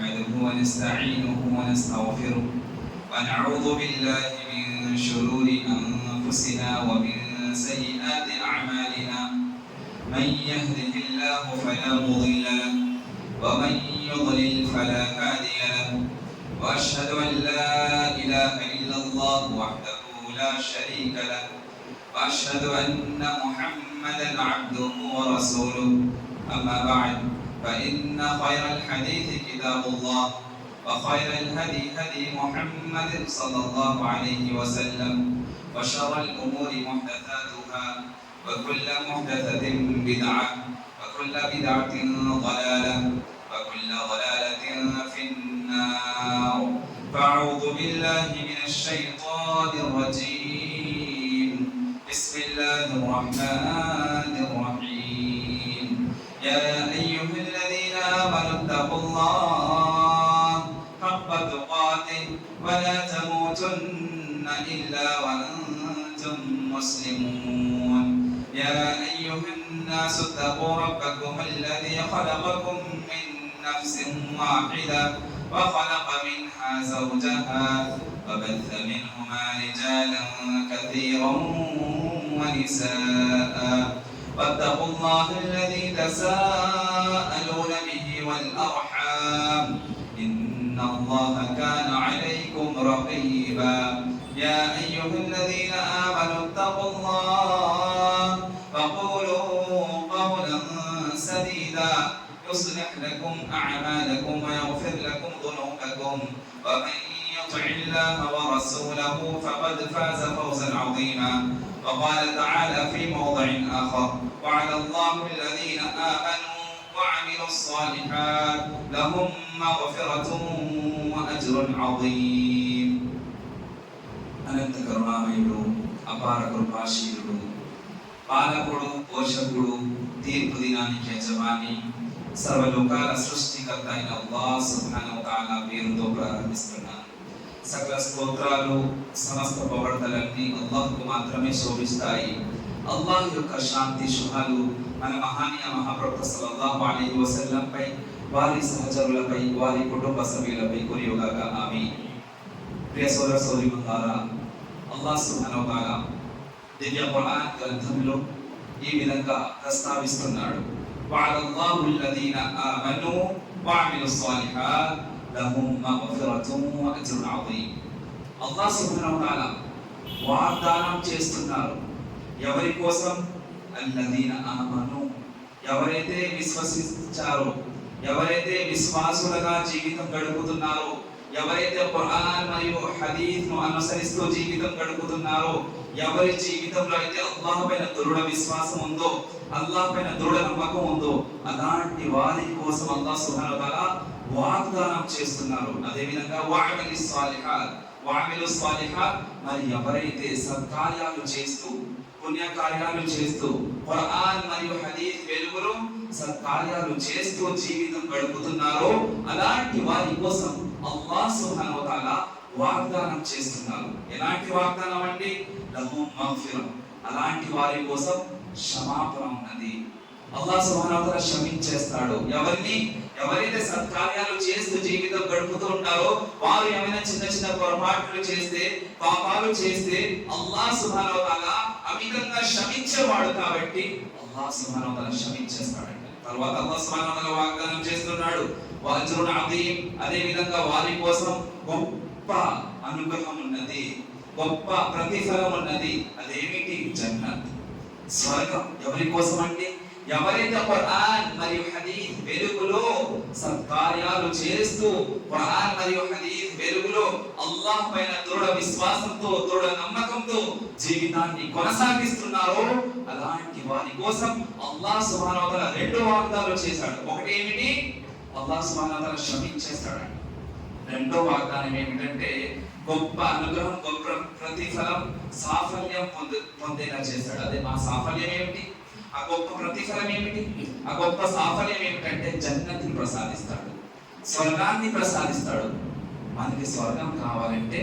نحمده ونستعينه ونستغفره ونعوذ بالله من شرور أنفسنا ومن سيئات أعمالنا من يهده الله فلا مضل له ومن يضلل فلا هادي له وأشهد أن لا إله إلا الله وحده لا شريك له وأشهد أن محمدا عبده ورسوله أما بعد فإن خير الحديث كتاب الله وخير الهدي هدي محمد صلى الله عليه وسلم وشر الأمور محدثاتها وكل محدثة بدعة وكل بدعة ضلالة وكل ضلالة في النار فأعوذ بالله من الشيطان الرجيم بسم الله الرحمن الرحيم يا أيها الذين آمنوا اتقوا الله حق تقاته ولا تموتن إلا وأنتم مسلمون يا أيها الناس اتقوا ربكم الذي خلقكم من نفس واحدة وخلق منها زوجها وبث منهما رجالا كثيرا ونساء واتقوا الله الذي تساءلون به والأرحام إن الله كان عليكم رقيبا يا أيها الذين آمنوا اتقوا الله وقولوا قولا سديدا يصلح لكم أعمالكم ويغفر لكم ذنوبكم ومن يطع الله ورسوله فقد فاز فوزا عظيما وقال تعالى في موضع آخر وعد الله الذين آمنوا وعملوا الصالحات لهم مغفرة وأجر عظيم అనంత కరుణామయుడు అపార కృపాశీలుడు పాలకుడు పోషకుడు తీర్పు దినానికి యజమాని సర్వలోకాల సృష్టికర్త అయిన అల్లాహ్ సుబ్హానహు వ తఆలా పేరుతో ప్రారంభిస్తున్నాను. సకల స్తోత్రాలు సమస్త పొగడ్తలన్నీ అల్లాహ్కు మాత్రమే శోభిస్తాయి. అల్లాహ్ యొక్క శాంతి శుభాలు మన మహానీయ మహాప్రభు సల్లల్లాహు అలైహి వసల్లం పై వారి సహచరులపై వారి కుటుంబ సభ్యులపై కురియుగాక ఆమీన్. ప్రియ సోదర సోదరీమణులారా, అల్లాహ్ సుబ్హానహు వ తఆలా దివ్య ఖురాన్ గ్రంథంలో ఈ విధంగా ప్రస్తావిస్తున్నాడు. వఅదల్లాహు అల్లదీన ఆమను వఅమిలు స్సాలిహాత్ లహుం మగ్ఫిరతున్ వఅజ్రున్ అజీమ్. అల్లాహ్ సుబ్హానహు వ తఆలా వాగ్దానం చేస్తున్నారు. ఎవరి కోసం? అల్లదీన ఆమను, ఎవరైతే విశ్వసించారో, ఎవరైతే విశ్వాసులుగా జీవితం గడుపుతున్నారో, ఎవరైతే ఖురాన్ మరియు హదీస్ ను అనుసరిస్తూ జీవితం గడుపుతున్నారో, ఎవరి జీవితంలో అయితే అల్లాహ్ పైన దృఢ విశ్వాసం ఉందో, అల్లాహ్ పైన దృఢ నమ్మకం ఉందో, అలాంటి వారి కోసం అల్లాహ్ సుబ్హానహు వ తఆలా వాగ్దానం చేస్తున్నారు. అదే విధంగా వఅమిలు స్సాలిహాత్, మరి ఎవరైతే సత్కార్యాలు చేస్తూ పుణ్యకార్యాలు చేస్తూ ఖురాన్ మరియు హదీస్ వెలుగులో సత్కార్యాలు చేస్తూ జీవితం గడుపుతున్నారో అలాంటి వారి కోసం అల్లాహ్ సుబ్హానహు వ తఆలా వాగ్దానం చేస్తున్నారు. ఎలాంటి వాగ్దానం అండి? లహుం మగ్ఫిరతున్, అలాంటి వారి కోసం క్షమాపణ ఉన్నది. అల్లాహ్ సుబ్హానహు వ తఆలా క్షమించేస్తాడు. ఎవరైతే సత్కార్యాలు చేస్తూ జీవితం గడుపుతూ ఉంటారో వారు ఏమైనా చిన్న చిన్న పొరపాట్లు చేస్తే, పాపాలు చేస్తే అల్లాహ్ సుబ్హానహు వ తఆలా అమితంగా క్షమించేవాడు కాబట్టి అల్లాహ్ సుబ్హానహు వ తఆలా క్షమించేస్తాడండి. తర్వాత అల్లాహ్ సుబ్హానహు వ తఆలా వాగ్దానం చేస్తున్నాడు వఅజ్రున్ అజీమ్, అదే విధంగా వారి కోసం గొప్ప అనుగ్రహం ఉన్నది, గొప్ప ప్రతిఫలం ఉన్నది. అదేమిటి? జన్నత్, స్వర్గం. ఎవరి కోసం అంటే ఎవరైతే ఖురాన్ మరియు హదీస్ వెలుగులో సత్కార్యాలు చేస్తూ ఖురాన్ మరియు హదీస్ వెలుగులో అల్లాహ్ పైన దృఢ విశ్వాసంతో దృఢ నమ్మకంతో జీవితాన్ని కొనసాగిస్తున్నారో అలాంటి వారి కోసం అల్లాహ్ సుబ్హానహు వ తఆలా రెండు వాగ్దానాలు చేశాడు. ఒకటి ఏమిటి? అల్లాహ్ సుబ్హానహు వ తఆలా క్షమించేస్తాడండి. రెండో వాగ్దానం ఏమిటంటే గొప్ప అనుగ్రహం, గొప్ప ప్రతిఫలం, సాఫల్యం పొందేలా చేస్తాడు. అదే మా సాఫల్యం ఏమిటి? ఆ గొప్ప ప్రతిఫలం ఏమిటి? ఆ గొప్ప సాఫల్యం ఏమిటంటే జన్నతిని ప్రసాదిస్తాడు, స్వర్గాన్ని ప్రసాదిస్తాడు. మనకి స్వర్గం కావాలంటే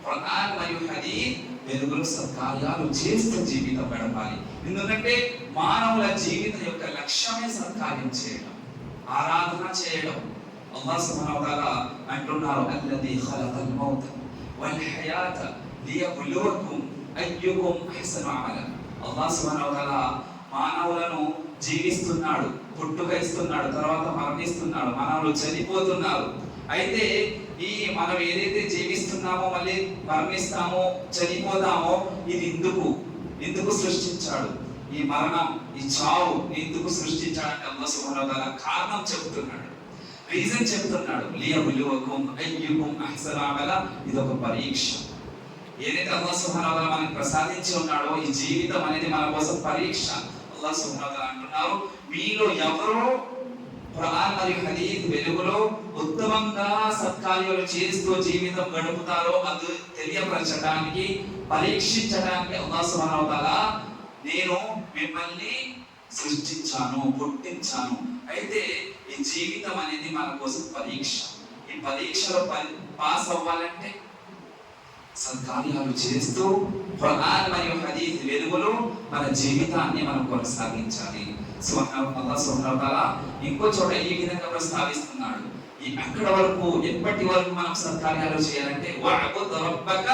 ఖురాన్ మరియు హదీస్ వెలుగులో సత్కార్యాలు చేస్తూ జీవితం గడపాలి. ఎందుకంటే మానవుల జీవితం యొక్క లక్ష్యమే సత్కార్యం చేయడం, ఆరాధన చేయడం, అల్లాహ్ సుబ్హానహు వ తఆలా అంటున్నారు, అల్లదీ ఖలఖల్ మౌత వల్ హయాత లియబ్లువకుం అయ్యుకుం అహ్సను అమల. అల్లాహ్ సుబ్హానహు వ తఆలా మానవులను జీవిస్తున్నాడు, పుట్టుక ఇస్తున్నాడు, తర్వాత మరణిస్తున్నాడు, మానవులు చనిపోతున్నారు. అయితే ఈ మనం ఏదైతే జీవిస్తున్నామో మళ్ళీ మరణిస్తామో చనిపోతామో ఇది ఎందుకు సృష్టించాడు? ఈ మరణం, ఈ చావు ఎందుకు సృష్టించాడంటే అల్లాహ్ సుబ్హానహు వ తఆలా కారణం చెప్తున్నాడు, రీజన్ చెప్తున్నాడు. లియబ్లువకుం అయ్యుకుం అహ్సను అమల. ఇది ఒక పరీక్ష. ఏదైతే అల్లాహ్ సుబ్హానహు వ తఆలా మనకు ప్రసాదించి ఉన్నాడో ఈ జీవితం అనేది మన కోసం పరీక్ష. అల్లాహ్ సుబ్హానహు వ తఆలా అంటున్నారు, మీలో ఎవరో ఖురాన్ మరియు హదీస్ వెలుగులో ఉత్తమంగా సత్కార్యాలు చేస్తూ జీవితం గడుపుతారో అది తెలియపరచడానికి, పరీక్షించడానికి అల్లాహ్ సుబ్హానహు వ తఆలా నేను మిమ్మల్ని సృష్టించాను, పుట్టించాను. అయితే ఈ జీవితం అనేది మన కోసం పరీక్ష. ఈ పరీక్షలో పాస్ అవ్వాలంటే సత్కార్యాలు చేస్తూ ఖురాన్ మరియు హదీస్ వెలుగులో మన జీవితాన్ని మనం కొనసాగించాలి. అల్లాహ్ సుబ్హానహు వ తఆలా ఇంకో చోట ఈ విధంగా ప్రస్తావిస్తున్నాడు, అక్కడ వరకు ఎప్పటి వరకు మనం సత్కార్యాలు చేయాలంటే వఅబుద్ రబ్బక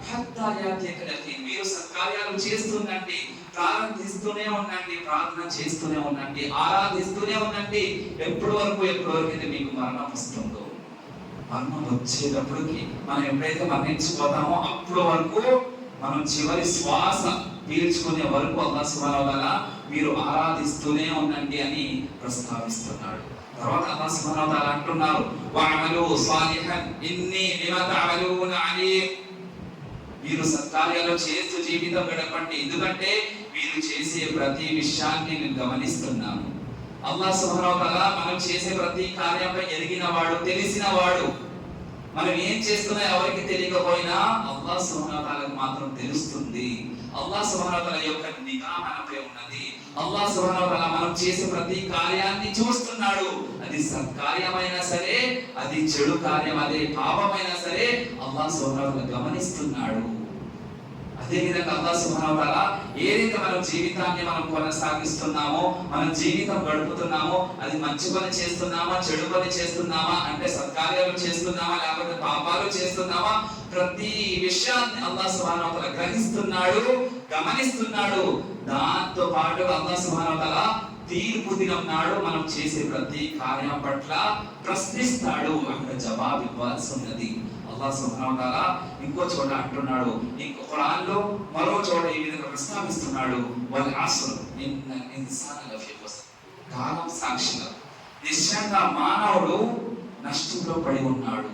హత్తా యాతియకల్ యకీన్. మీరు సత్కార్యాలు చేస్తుండండి, ప్రార్థిస్తూనే ఉండండి, ప్రార్థన చేస్తూనే ఉండండి, ఆరాధిస్తూనే ఉండండి. ఎప్పటి వరకు అయితే మీకు మరణం వస్తుందో, మరణం వచ్చేటప్పటికి మనం ఎప్పుడైతే మరణించిపోతామో అప్పటి వరకు మనం చివరి శ్వాస పీల్చుకునే వరకు అల్లాహ్ సుబ్హానహు వ తఆలా మీరు ఆరాధిస్తూనే ఉండండి అని ప్రస్తావిస్తున్నాడు. తర్వాత అల్లాహ్ సుబ్హానహు వ తఆలా అంటున్నారు, వఅమలు సాలిహన్ ఇన్నీ బిమా తఅమలూన అలీమ్. మీరు సత్కార్యాలు చేస్తూ జీవితం గడపండి, ఎందుకంటే మీరు చేసే ప్రతి విషయాన్ని నేను గమనిస్తున్నాను. అల్లాహ్ సుబ్హానహు వ తఆలా మనం చేసే ప్రతి కార్యంపై ఎరిగినవాడు, తెలిసినవాడు. మనం ఏం చేస్తున్నా ఎవరికి తెలియకపోయినా అల్లాహ్ సుబ్హానహు వ తఆలాకు మాత్రం తెలుస్తుంది. అల్లాహ్ సుబ్హానహు వ తఆలా యొక్క నిఘా మనపై ఉన్నది. అల్లాహ్ సుబ్హానహు వ తఆలా మనం చేసే ప్రతి కార్యాన్ని చూస్తున్నాడు. అది సత్కార్యమైనా సరే, అది చెడు కార్యం, అదే పాపమైనా సరే అల్లాహ్ సుబ్హానహు వ తఆలా గమనిస్తున్నాడు. అదే విధంగా అల్లాహ్ సుబ్హానహు వ తఆలా ఏదైతే మన జీవితాన్ని మనం కొనసాగిస్తున్నామో, మన జీవితం గడుపుతున్నామో, అది మంచి పని చేస్తున్నామా, చెడు పని చేస్తున్నామా, అంటే సత్కార్యాలు చేస్తున్నామా, లేకపోతే పాపాలు చేస్తున్నామా, ప్రతి విషయాన్ని అల్లాహ్ సుబ్హానహు వ తఆలా గ్రహిస్తున్నాడు, గమనిస్తున్నాడు. దాంతో పాటు అల్లాహ్ సుబ్హానహు వ తఆలా తీర్పు దినం నాడు మనం చేసే ప్రతి కార్యం పట్ల ప్రశ్నిస్తాడు, అక్కడ జవాబు ఇవ్వాల్సి ఉన్నది. అల్లాహ్ సుబ్హానహు వ తఆలా ఇంకో చోట అంటున్నాడు, ఇంకో ఖురాన్లో మరో చోట ఈ విధంగా ప్రస్తావిస్తున్నాడు, వల్ అస్ర్ ఇన్నల్ ఇన్సాన లఫీ ఖుస్ర్. కాలం సాక్షిగా నిశ్చయంగా మానవుడు నష్టంలో పడి ఉన్నాడు,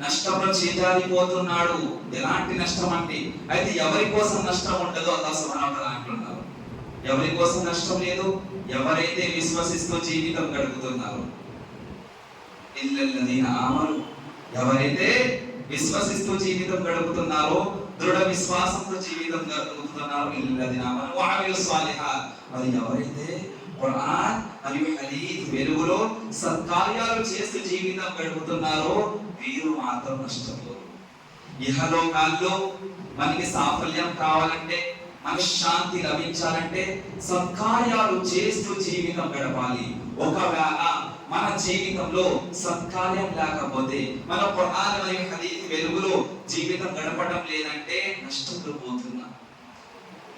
నష్టంలో చేజారిపోతున్నాడు. ఎలాంటి నష్టం అంటే, అయితే ఎవరి కోసం నష్టం ఉండదో అల్లాహ్ సుబ్హానహు వ తఆలా అంటున్నారు. ఎవరి కోసం నష్టం లేదు? ఎవరైతే విశ్వసిస్తూ జీవితం గడుపుతున్నారో, ఇల్లల్లదీన ఆమను, ఎవరైతే విశ్వసిస్తూ జీవితం గడుపుతున్నారో, దృఢ విశ్వాసంతో జీవితం గడుపుతున్నారో, ఇల్లల్లదీన ఆమను వఅమిలు స్వాలిహాత్. మరి ఎవరైతే ఖురాన్ మరియు హదీస్ వెలుగులో సత్కార్యాలు చేస్తూ జీవితం గడుపుతున్నారో వీరు మాత్రం నష్టపోరు. ఇహలోకాల్లో మనకి సాఫల్యం కావాలంటే, మనశ్శాంతి లభించాలంటే సత్కార్యాలు చేస్తూ జీవితం గడపాలి. ఒకవేళ మన జీవితంలో సత్కార్యం లేకపోతే, మన ఖురాన్ మరియు హదీస్ వెలుగులో జీవితం గడపడం లేదంటే నష్టంలో పోతున్నాం.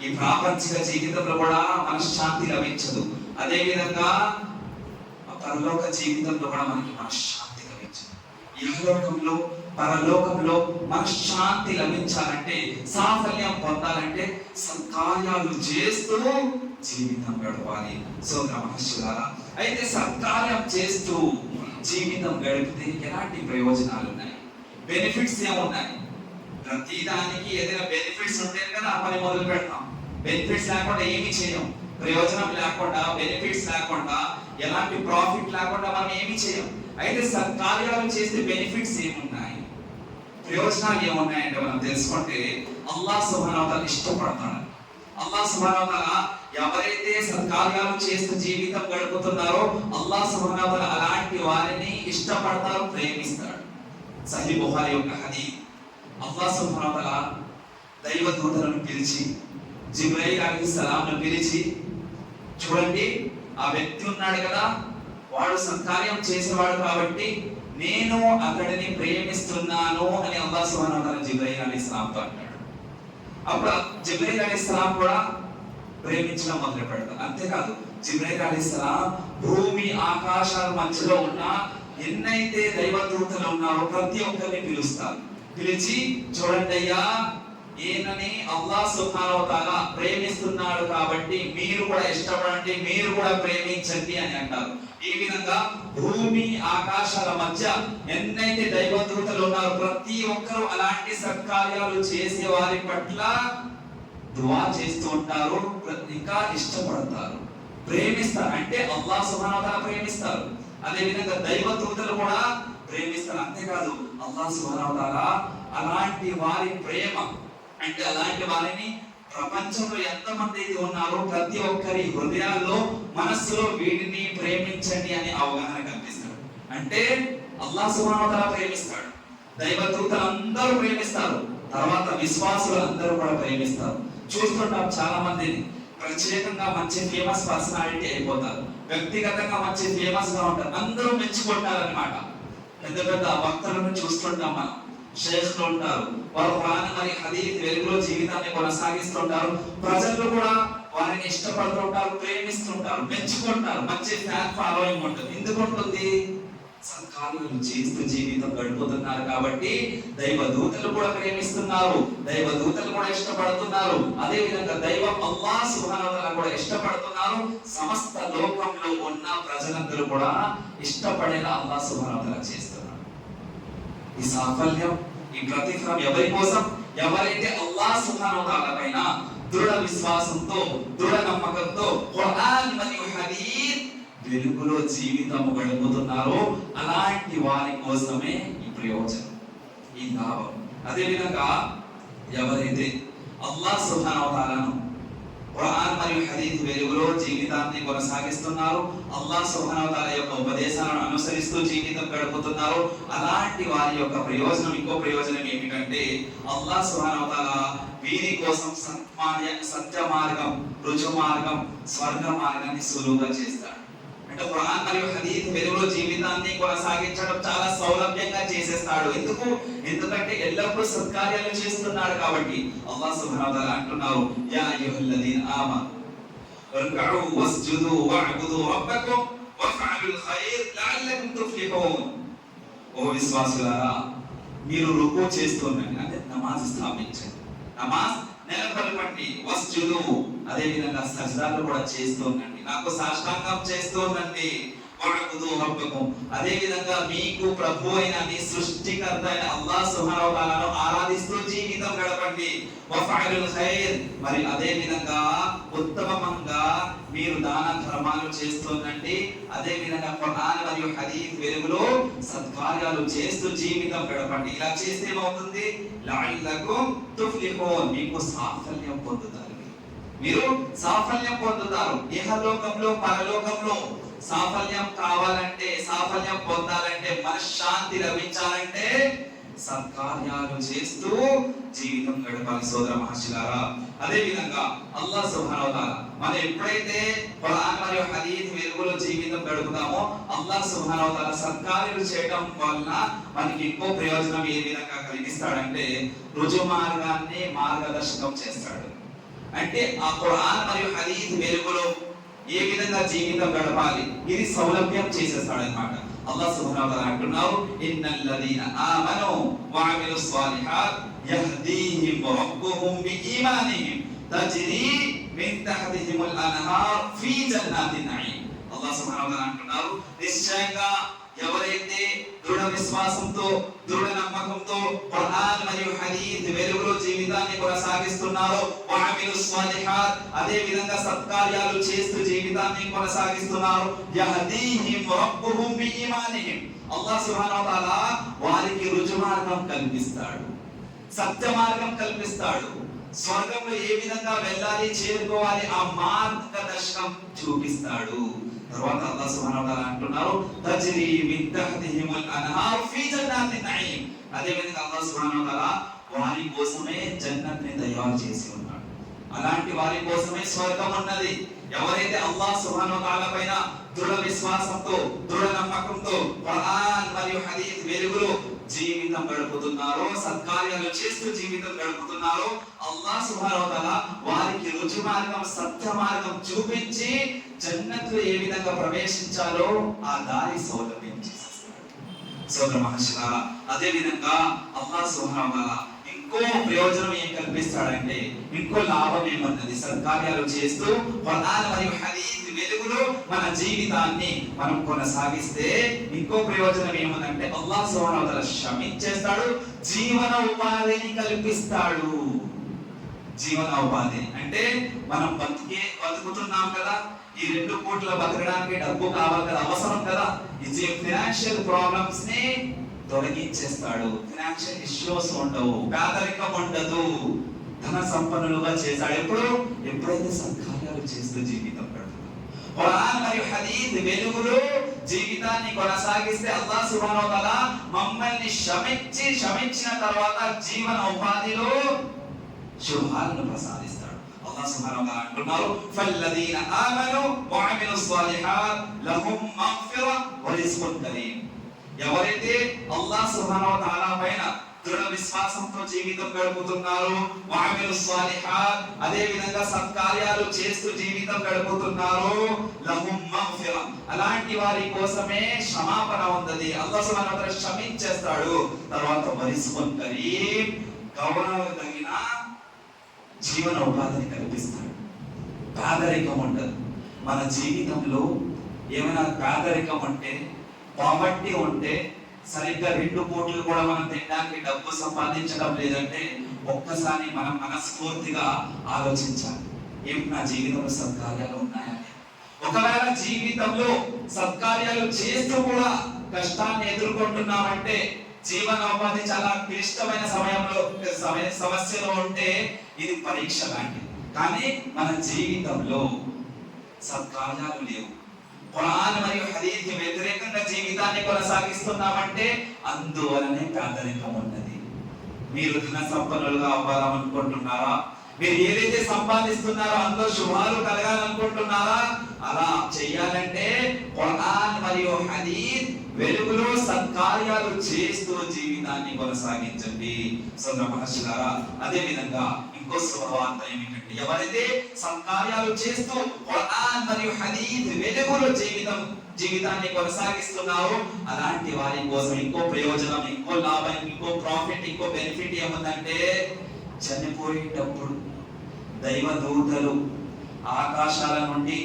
ఈ ప్రాపంచిక జీవితంలో కూడా మనశ్శాంతి లభించదు. అదే విధంగా పరలోక జీవితంలో కూడా మనకి మనశ్శాంతి లభించదు. ఇహలోకంలో పరలోకంలో మనశ్శాంతి లభించాలంటే, సాఫల్యం పొందాలంటే సత్కార్యాలు చేస్తూ జీవితం గడపాలి. సోదర మహర్షులారా, అయితే సత్కార్యం చేస్తూ జీవితం గడిపితే ఎలాంటి ప్రయోజనాలు ఉన్నాయి, బెనిఫిట్స్ ఏమున్నాయి? ప్రతిదానికి ఏదైనా బెనిఫిట్స్ ఉంటేనే కదా ఆ పని మొదలు పెడతాం. బెనిఫిట్స్ లేకుండా ఏమి చేయం. ప్రయోజనం లేకుండా, బెనిఫిట్స్ లేకుండా, ఎలాంటి ప్రాఫిట్ లేకుండా మనం ఏమి చేయం. అయితే సత్కార్యాలు చేస్తే బెనిఫిట్స్ ఏమున్నాయి, ప్రయోజనాలు ఏమున్నాయంటే మనం తెలుసుకుంటే, అల్లాహ్ సుబ్హానహు వ తఆలా ఇష్టపడతాడు. అల్లాహ్ సుబ్హానహు వ తఆలా ఎవరైతే సత్కార్యాలు చేస్తూ జీవితం గడుపుతున్నారో అల్లాహ్ సుబ్హానహు వ తఆలా అలాంటి వారిని ఇష్టపడతారు, ప్రేమిస్తాడు. సహీహ్ బుఖారీ యొక్క హదీస్, అల్లాహ్ సుబ్హానహు వ తఆలా దైవదూతలను పిలిచి, జిబ్రాయిల్ అలైహిస్సలాంను పిలిచి, చూడండి ఆ వ్యక్తి ఉన్నాడు కదా, వాడు సత్కార్యం చేసేవాడు కాబట్టి నేను అతడిని ప్రేమిస్తున్నాను అని అల్లాహ్ సుబ్హానహు వ తఆలా జిబ్రీల్ అలైహిస్సలాంతో అంటాడు. అప్పుడు జిబ్రీల్ అలైహిస్సలాం కూడా ప్రేమించడం మొదలు పెడతారు. అంతేకాదు జిబ్రీల్ అలైహిస్సలాం భూమి ఆకాశాల మధ్యలో ఉన్న ఎన్నైతే దైవదూతలు ఉన్నారో ప్రతి ఒక్కరిని పిలుస్తారు. పిలిచి చూడండి అయ్యా, ఈయనని అల్లాహ్ సుబ్హానహు వ తఆలా ప్రేమిస్తున్నాడు కాబట్టి మీరు కూడా ఇష్టపడండి, మీరు కూడా ప్రేమించండి అని అంటారు. ఈ విధంగా భూమి ఆకాశాల మధ్య ఎన్నైతే దైవదూతలు ఉన్నారో ప్రతి ఒక్కరు అలాంటి సత్కార్యాలు చేసే వారి పట్ల దుఆ చేస్తూ ఉంటారు, ఇంకా ఇష్టపడతారు, ప్రేమిస్తారు. అంటే అల్లాహ్ సుబ్హానహు వ తఆలా ప్రేమిస్తారు, అదే విధంగా దైవదూతలు కూడా ప్రేమిస్తారు. అంతేకాదు అల్లాహ్ సుబ్హానహు వ తఆలా అలాంటి వారి ప్రేమ అంటే అలాంటి వారిని ప్రపంచంలో ఎంతమంది అయితే ఉన్నారో ప్రతి ఒక్కరి హృదయాల్లో మనస్సులో వీటిని ప్రేమించండి అని అవగాహన కల్పిస్తాడు. అంటే అల్లాహ్ సుబ్హానహు వ తఆలా ప్రేమిస్తాడు, దైవదూతలు అందరూ ప్రేమిస్తారు, తర్వాత విశ్వాసులు అందరూ కూడా ప్రేమిస్తారు. చూస్తుంటాం చాలా మందిని ప్రత్యేకంగా మంచి ఫేమస్ పర్సనాలిటీ అయిపోతారు, వ్యక్తిగతంగా మంచి ఫేమస్ గా ఉంటారు, అందరూ మెచ్చుకుంటారన్నమాట. పెద్ద పెద్ద వక్తలను చూస్తుంటాం మనం, షేఖ్లు ఉంటారు, వారు ఖురాన్ మరియు హదీస్ వెలుగులో జీవితాన్ని కొనసాగిస్తుంటారు. ప్రజలు కూడా వారిని ఇష్టపడుతుంటారు, ప్రేమిస్తుంటారు, మెచ్చుకుంటారు, మంచి ఫ్యాన్ ఫాలోయింగ్ ఉంటుంది. ఎందుకు ఉంటుంది? సత్కార్యాలు చేస్తూ జీవితం గడుపుతున్నారు కాబట్టి దైవదూతలు కూడా ప్రేమిస్తున్నారు, దైవదూతలు కూడా ఇష్టపడుతున్నారు, అదే విధంగా దైవం అల్లాహ్ సుబ్హానహు వ తఆలా కూడా ఇష్టపడుతున్నారు. సమస్త లోకంలో ఉన్న ప్రజలందరూ కూడా ఇష్టపడేలా అల్లాహ్ సుబ్హానహు వ తఆలా చేస్తున్నారు. ఈ సాఫల్యం, ఈ ప్రతిఫలం ఎవరి కోసం? ఎవరైతే అల్లాహ్ సుబ్హానహు వ తఆలా పైన దృఢ విశ్వాసంతో, దృఢ నమ్మకంతో ఖురాన్ మరియు హదీస్ వెలుగులో జీవితం గడుపుతున్నారో అలాంటి వారి కోసమే ఈ ప్రయోజనం, ఈ లాభం. అదే విధంగా ఎవరైతే అల్లాహ్ సుబ్హానహు వ తఆలాను ఖురాన్ మరియు హదీస్ వెలుగులో జీవితాన్ని కొనసాగిస్తున్నారు, అల్లాహ్ సుబ్హానహు వ తఆలా యొక్క ఉపదేశాలను అనుసరిస్తూ జీవితం గడుపుతున్నారు, అలాంటి వారి యొక్క ప్రయోజనం, ఇంకో ప్రయోజనం ఏమిటంటే అల్లాహ్ సుబ్హానహు వ తఆలా వీరి కోసం సత్య మార్గం, రుజు మార్గం, స్వర్గ మార్గాన్ని సులువుగా చేస్తాడు. అంటే ఖురాన్ మరియు హదీస్ వెలుగులో జీవితాన్ని కొనసాగించడం చాలా సౌలభ్యంగా చేసేస్తాడు. ఎందుకంటే ఎల్లప్పుడూ సత్కార్యాలు చేస్తున్నాడు కాబట్టి. అల్లాహ్ సుబ్హానహు వ తఆలా అంటున్నారు, యా అయ్యుహల్లదీన ఆమను వర్కఉ వస్జుదు వఅబుదు రబ్బకుమ్ వఫఅలుల్ ఖైర్ లఅల్లకుమ్ తుఫ్లిహూన్. ఓ విశ్వాసులారా, మీరు రుకూ చేస్తుండండి, అంటే నమాజ్ స్థాపించండి, నమాజ్ నెలకొల్పండి, వస్జుదు అదే విధంగా సజ్దాలు కూడా చేస్తుండండి, నాకు సాష్టాంగం చేస్తుండండి, వఅబుదు రబ్బకుమ్ అదే విధంగా మీకు ప్రభు అయిన మీ సృష్టికర్త అయిన అల్లాహ్ సుబ్హానహు వ తఆలాను ఆరాధిస్తూ జీవితం గడపండి, వఫఅలుల్ ఖైర్ మరి అదే విధంగా ఉత్తమంగా మీరు దాన ధర్మాలు చేస్తుండండి, అదే విధంగా ఖురాన్ మరియు హదీస్ వెలుగులో సత్కార్యాలు చేస్తూ జీవితం గడపండి. ఇలా చేస్తే ఏమవుతుంది? లఅల్లకుమ్ తుఫ్లిహూన్, మీకు సాఫల్యం పొందుతారు, మీరు సాఫల్యం పొందుతారు. ఇహలోకంలో పరలోకంలో సాఫల్యం కావాలంటే, సాఫల్యం పొందాలంటే, మనశ్శాంతి లభించాలంటే సత్కార్యాలు చేస్తూ జీవితం గడపాలి సోదర మహర్షులారా. అదే విధంగా అల్లాహ్ సుబ్హానహు వ తఆలా మనం ఎప్పుడైతే ఖురాన్ మరియు హదీస్ వెలుగులో జీవితం గడుపుతామో అల్లాహ్ సుబ్హానహు వ తఆలా సత్కార్యాలు చేయడం వలన మనకి ఎక్కువ ప్రయోజనం ఏ విధంగా కలిగిస్తాడంటే రుజు మార్గాన్ని మార్గదర్శకం చేస్తాడు. అంటే ఆ ఖురాన్ మరియు హదీస్ వెలుగులో ఏ విధంగా జీవితం గడపాలి ఇది సౌలభ్యం చేసేస్తాడు అన్నమాట. అల్లాహ్ సుబ్హానహు వ తఆలా అంటున్నారు, ఇన్నల్లదీన ఆమను వఅమిలుస్ సాలిహాత్ యహ్దీహిం రబ్బుహుం బిఈమానిహిం తజ్రీ మిన్ తహ్తిహిముల్ అన్హార్ ఫీ జన్నాతిన్ నঈమ్. అల్లాహ్ సుబ్హానహు వ తఆలా అంటున్నారు, నిశ్చయంగా ఎవరైతే దృఢ విశ్వాసంతో, దృఢ నమ్మకంతో ఖురాన్ మరియు హదీస్ వెలుగులో జీవితాన్ని కొనసాగిస్తున్నారో, వఅమిలుస్ సాలిహాత్ అదే విధంగా సత్కార్యాలు చేస్తూ జీవితాన్ని కొనసాగిస్తున్నారు, యహ్దీహిం రబ్బుహుం బిఈమానిహిం అల్లాహ్ సుబ్హానహు వ తఆలా వారికి రుజు మార్గం కల్పిస్తాడు, సత్య మార్గం కల్పిస్తాడు, స్వర్గంలో ఏ విధంగా వెళ్ళాలి, చేరుకోవాలి ఆ మార్గదర్శకం చూపిస్తాడు. తర్వాత అల్లాహ్ సుబ్హానహు వ తఆలా అంటున్నారు, తజ్రీ మిన్ తహ్తిహిముల్ అన్హార్ ఫీ జన్నాతిన్ నঈమ్ అదే విధంగా అల్లాహ్ సుబ్హానహు వ తఆలా వారి కోసమే జన్నత్ ని తయారు చేసి ఉన్నాడు, అలాంటి వారి కోసమే స్వర్గం ఉన్నది. ఎవరైతే అల్లాహ్ సుబ్హానహు వ తఆలా పైన దృఢ విశ్వాసంతో, దృఢ నమ్మకంతో ఖురాన్ మరియు హదీస్ వెలుగులో జీవితం గడుపుతున్నారో, సత్కార్యాలు చేస్తూ జీవితం గడుపుతున్నారో, అల్లాహ్ సుబ్హానహు వ తఆలా వారికి రుజు మార్గం, సత్య మార్గం చూపించి జన్నత్లో ఏ విధంగా ప్రవేశించాలో ఆ దారి సౌలభ్యం చేసేస్తాడు. సోదర మహర్షులారా, అదే విధంగా అల్లాహ్ సుబ్హానహు వ తఆలా ఇంకో ప్రయోజనం ఏం కల్పిస్తాడంటే, ఇంకో లాభం ఏమన్నది, సత్కార్యాలు చేస్తూ ఖురాన్ మరియు హదీస్ వెలుగులో మన జీవితాన్ని మనం కొనసాగిస్తే ఇంకో ప్రయోజనం ఏమనంటే అల్లాహ్ సుబ్హానహు వ తఆలా క్షమించేస్తాడు, జీవన ఉపాధిని కల్పిస్తాడు. జీవన ఉపాధి అంటే మనం బతుకుతున్నాం కదా, ఈ 2 పూట్ల బతకడానికి డబ్బు కావాలి కదా, అవసరం కదా. ఇది ఫైనాన్షియల్ ప్రాబ్లమ్స్ ని తొలగించేస్తాడు. ఫైనాన్షియల్ ఇష్యూస్ ఉండవు, పేదరికం ఉండదు, ధన సంపన్నులుగా చేస్తాడు. ఎప్పుడైతే సత్కార్యాలు చేస్తూ జీవితం గడుపుతాం, ఖురాన్ మరియు హదీస్ వెలుగులో జీవితాన్ని కొనసాగిస్తే అల్లాహ్ సుబ్హానహు వ తఆలా మమ్మల్ని క్షమించిన తర్వాత జీవన ఉపాధిలో శుభాలను ప్రసాదిస్తాడు. అల్లాహ్ సుబ్హానహు వ తఆలా అంటున్నారు, ఫల్లదీన ఆమను వ అమిలుస్ సాలిహాత్ లహుమ్ మగ్ఫిరా వ రిజ్కున్ కరీమ్. ఎవరైతే అల్లాహ్ సుబ్హానహు వ తఆలా పైన దృఢ విశ్వాసంతో జీవితం గడుపుతున్నారు, వ అమిలుస్ సాలిహాత్ అదే విధంగా సత్కార్యాలు చేస్తూ జీవితం గడుపుతున్నారు, లహుమ్ మగ్ఫిరా అలాంటి వారి కోసమే క్షమాపణ ఉన్నది. అల్లాహ్ సుబ్హానహు వ తఆలా క్షమించేస్తాడు. తర్వాత వ రిజ్కున్ కరీమ్ గౌరవం తగిన జీవన ఉపాధిని కల్పిస్తాడు. పేదరికం ఉండదు మన జీవితంలో. ఏమైనా పేదరికం ఉంటే, పావర్టీ ఉంటే, సరిగ్గా 2 పూటలు కూడా మనం తినడానికి డబ్బు సంపాదించడం లేదంటే ఒక్కసారి మనం మనస్ఫూర్తిగా ఆలోచించాలి, ఏమిటి నా జీవితంలో సత్కార్యాలు ఉన్నాయని. ఒకవేళ జీవితంలో సత్కార్యాలు చేస్తూ కూడా కష్టాన్ని ఎదుర్కొంటున్నామంటే, జీవనోపాధి చాలా క్లిష్టమైన సమస్యలో ఉంటే ఇది పరీక్ష లాంటిది. కానీ మన జీవితంలో సత్కార్యాలు లేవు, ఖురాన్ మరియు హదీస్ కి వ్యతిరేకంగా జీవితాన్ని కొనసాగిస్తున్నామంటే అందువలనే పేదరికం ఉన్నది. మీరు ధన సంపన్నులుగా అవ్వాలనుకుంటున్నారా? మీరు ఏదైతే సంపాదిస్తున్నారో అందులో శుభాలు కలగాలనుకుంటున్నారా? అలా చేయాలంటే ఖురాన్ మరియు హదీస్ వెలుగులో సత్కార్యాలు చేస్తూ జీవితాన్ని కొనసాగించండి. సోదర మహర్షులారా, అదే విధంగా ఇంకో శుభవార్త ఏమిటంటే, ఎవరైతే సత్కార్యాలు చేస్తూ ఖురాన్ మరియు హదీస్ వెలుగులో జీవితాన్ని కొనసాగిస్తున్నారో అలాంటి వారి కోసం ఇంకో ప్రయోజనం, ఇంకో లాభం, ఇంకో ప్రాఫిట్, ఇంకో బెనిఫిట్ ఏముందంటే, చనిపోయేటప్పుడు దైవదూతలు ఆకాశాల నుండి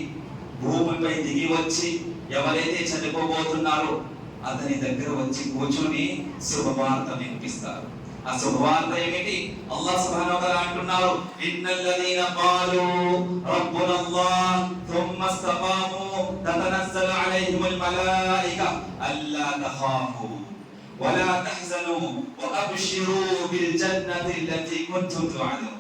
భూమిపై దిగి వచ్చి ఎవరైతే చనిపోబోతున్నారో అతని దగ్గర వచ్చి కూర్చొని శుభవార్త వినిపిస్తారు. ఆ శుభవార్త ఏమిటి? అల్లాహ్ సుబ్హానహు వ తఆలా అంటున్నారు, ఇన్నల్లదీన ఖాలు రబ్బునల్లాహ్ థుమ్మ ఇస్తఖాము తతనజ్జలు అలైహిముల్ మలాయిక అల్లా తఖాఫు వలా తహ్జను వఅబ్షిరు బిల్ జన్నతి అల్లతి కుంతుం తుఅదూన్.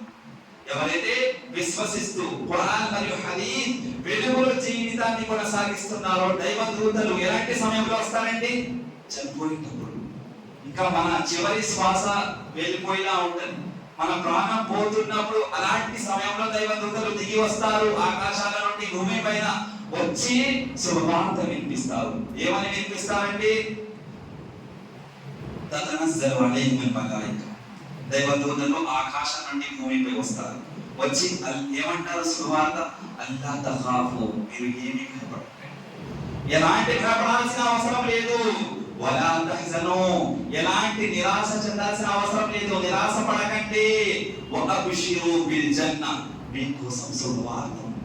ఎవరైతే విశ్వసిస్తూ ఖురాన్ మరియు హదీస్ వెలుగులో జీవితాన్ని కొనసాగిస్తున్నారో దైవదూతలు ఎలాంటి సమయంలో వస్తారండి? చనిపోయేటప్పుడు. ఇంకా మన చివరి శ్వాస వెళ్ళిపోయినా ఉంటుంది, మన ప్రాణం పోతున్నప్పుడు అలాంటి సమయంలో దైవదూతలు దిగి వస్తారు. ఆకాశాల నుండి భూమి పైన వచ్చి శుభవార్త వినిపిస్తారు. ఏమని వినిపిస్తారండి? తతనజ్జలు అలైహిముల్ మలాయిక. దైవదూతలు ఆకాశం నుండి భూమిపై వస్తారు. వచ్చి ఏమంటారు శుభవార్త? అల్లా తఖాఫు, మీరు ఏమీ భయపడకండి, ఎలాంటి భయపడాల్సిన అవసరం లేదు. వలా తహ్జను, ఎలాంటి నిరాశ చెందాల్సిన అవసరం లేదు, నిరాశ పడకండి. వఅబ్షిరు బిల్ జన్న, మీకోసం శుభవార్త ఉంది.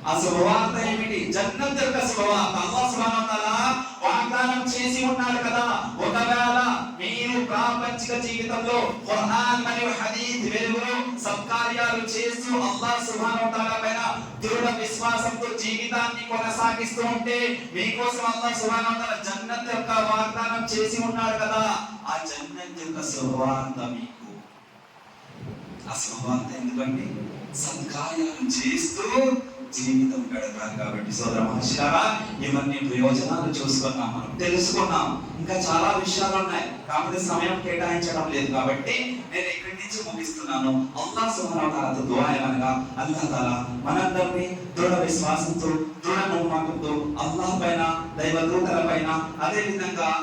ఆ శుభవార్త ఏమిటి? జన్నత్ యొక్క శుభవార్త. అల్లాహ్ సుబ్హానహు వ తఆలా వాగ్దానం చేసి ఉన్నాడు కదా, ఒకవేళ మీరు ప్రాపంచిక జీవితంలో ఖురాన్ మరియు హదీస్ వెలుగులో సత్కార్యాలు చేస్తూ అల్లాహ్ సుబ్హానహు వ తఆలా పైన దృఢ విశ్వాసంతో జీవితాన్ని కొనసాగిస్తూ ఉంటే మీకోసం అల్లాహ్ సుబ్హానహు వ తఆలా జన్నత్ యొక్క వాగ్దానం చేసి ఉన్నాడు కదా, ఆ జన్నత్ యొక్క శుభవార్త మీకు. ఆ శుభవార్త ఎందుకంటే సత్కార్యాలు చేస్తూ జీవితం గడపాలి. కాబట్టి సోదర మహర్షులారా, ఇవన్నీ ప్రయోజనాలు చూసుకున్నాం, మనం తెలుసుకున్నాం. ఇంకా చాలా విషయాలు ఉన్నాయి, కాబట్టి సమయం కేటాయించడం లేదు. కాబట్టి నేను ఇక్కడి నుంచి ముగిస్తున్నాను. అల్లాహ్ సుబ్హానహు వ తఆలాతో దుఆ అనగా, అల్లాహ్ తాలా మనందరినీ దృఢ విశ్వాసంతో, దృఢ నమ్మకంతో అల్లాహ్ పైన, దైవ దూతల పైన, అదే విధంగా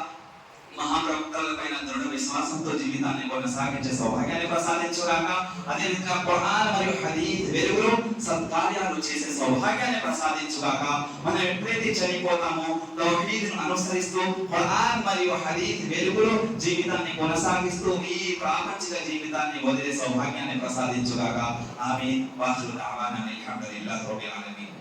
మహాప్రవక్తల పైన దృఢ విశ్వాసంతో జీవితాన్ని కొనసాగించే సౌభాగ్యాన్ని ప్రసాదించుగాక. అదే విధంగా ఖురాన్ మరియు హదీస్ వెలుగులో సత్కార్యాలు చేసే సౌభాగ్యాన్ని ప్రసాదించుగాక. మనం ఎప్పుడైతే చనిపోతామో తౌహీద్ను అనుసరిస్తూ ఖురాన్ మరియు హదీస్ వెలుగులో జీవితాన్ని కొనసాగిస్తూ ఈ ప్రాపంచిక జీవితాన్ని వదిలే సౌభాగ్యాన్ని ప్రసాదించుగాక. ఆమీన్. వాఖిరు దఅవానా అల్హమ్దులిల్లాహి రబ్బిల్ ఆలమీన్.